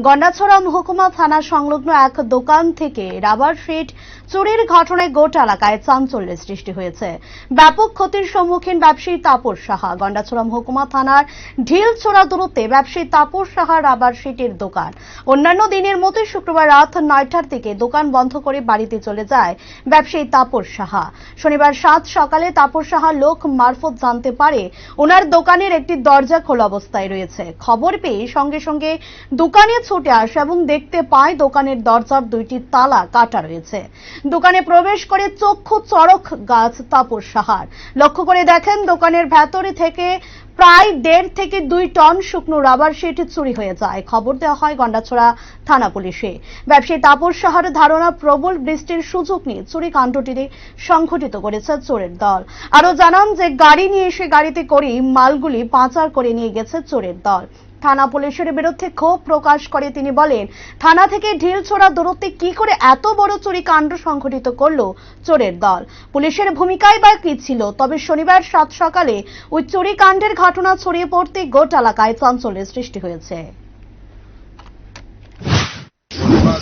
গন্ডাছড়া মহকুমা থানা সংলগ্ন এক দোকান থেকে রাবার শিট চুরির ঘটনায় গোটা এলাকায় চাঞ্চল্যের সৃষ্টি হয়েছে। ব্যাপক ক্ষতির সম্মুখীন ব্যবসায়ী তাপস সাহা। গন্ডাছড়া মহকুমা থানার ঢিলছোড়া দূরত্বে ব্যবসায়ী তাপস সাহা রাবার শিটের দোকান। অন্যান্য দিনের মতো শুক্রবার রাত 9টার দিকে দোকান বন্ধ করে বাড়িতে চলে যায় ব্যবসায়ী তাপস সাহা। শনিবার 7 সকালে তাপস সাহা লোক মারফত জানতে পারে ওনার দোকানের একটি দরজা খোলা অবস্থায় রয়েছে। খবর পেয়ে সঙ্গে সঙ্গে দোকানে ছুটে আসে এবং দেখতে পায় দোকানের দরজার 2টি তালা কাটা রয়েছে। দোকানে প্রবেশ করে চক্ষু চড়ক গাছ তাপস সাহার। লক্ষ্য করে দেখেন দোকানের ভেতরে থেকে প্রায় 1.5 থেকে 2 টন শুকনো রাবার শিট চুরি হয়ে যায়। খবর দেওয়া হয় গন্ডাছড়া থানা পুলিশে। ব্যবসায়ী তাপস সাহার ধারণা প্রবল বৃষ্টির সুযোগ নিয়ে চুরি কাণ্ডটি সংঘটিত করেছে চোরের দল। আরো জানান যে গাড়ি নিয়ে এসে গাড়িতে করে মালগুলি পাচার করে নিয়ে গেছে চোরের দল। থানা পুলিশের বিরুদ্ধে ক্ষোভ প্রকাশ করে তিনি বলেন, থানা থেকে ঢিলছোড়া দূরত্বে কি করে এত বড় চুরি কাণ্ড সংঘটিত করলো চোরের দল, পুলিশের ভূমিকাই বা কি ছিল। তবে শনিবার 7 সকালে ওই চুরি কাণ্ডের ঘটনা ছড়িয়ে পড়তে গোটা এলাকায় চাঞ্চল্যের সৃষ্টি হয়েছে।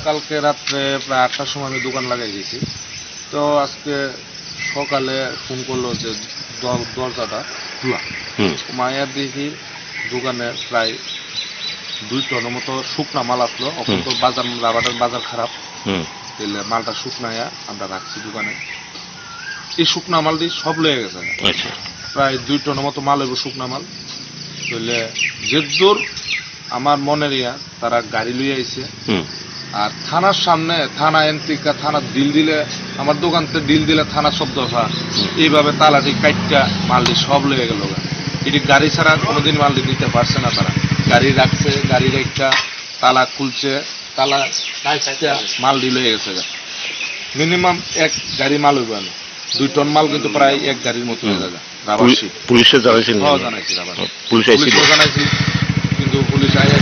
কালকে রাত্রে প্রায় 8টার সময় আমি দোকান লাগাই দিয়েছি, তো আজকে সকালে ফোন করলো যে দরজাটা খোলা। মায়ের দেখি দোকানে প্রায় 2 টনের মতো শুকনা মাল আসলো। এখন তো বাজার রাবারের বাজার খারাপ, তাহলে মালটা শুকনায়া আমরা রাখছি দোকানে। এই শুকনা মাল দিয়ে সব লেগে গেছে, প্রায় 2 টনের মতো মাল হইব শুকনা মাল। তাহলে যে দূর আমার মনের তারা গাড়ি লইয়া আইছে, আর থানার সামনে থানা এন্ট্রিকা থানা ডিল দিলে আমার দোকানতে ডিল দিলে থানা শব্দ হয়, এইভাবে তালাটি কাইটটা মালটি সব লেগে গেল। এটি গাড়ি ছাড়া কোনোদিন মালটি দিতে পারছে না, তারা গাড়ি রাখছে, গাড়ির একটা তালা খুলছে, তালা মালটি লেগে গেছে। মিনিমাম 1 গাড়ি মাল হইব না, 2 টন মাল কিন্তু প্রায় 1 গাড়ির মতো হয়ে যাবে। পুলিশে জানাইছি, জানাইছি, কিন্তু পুলিশ আইয়া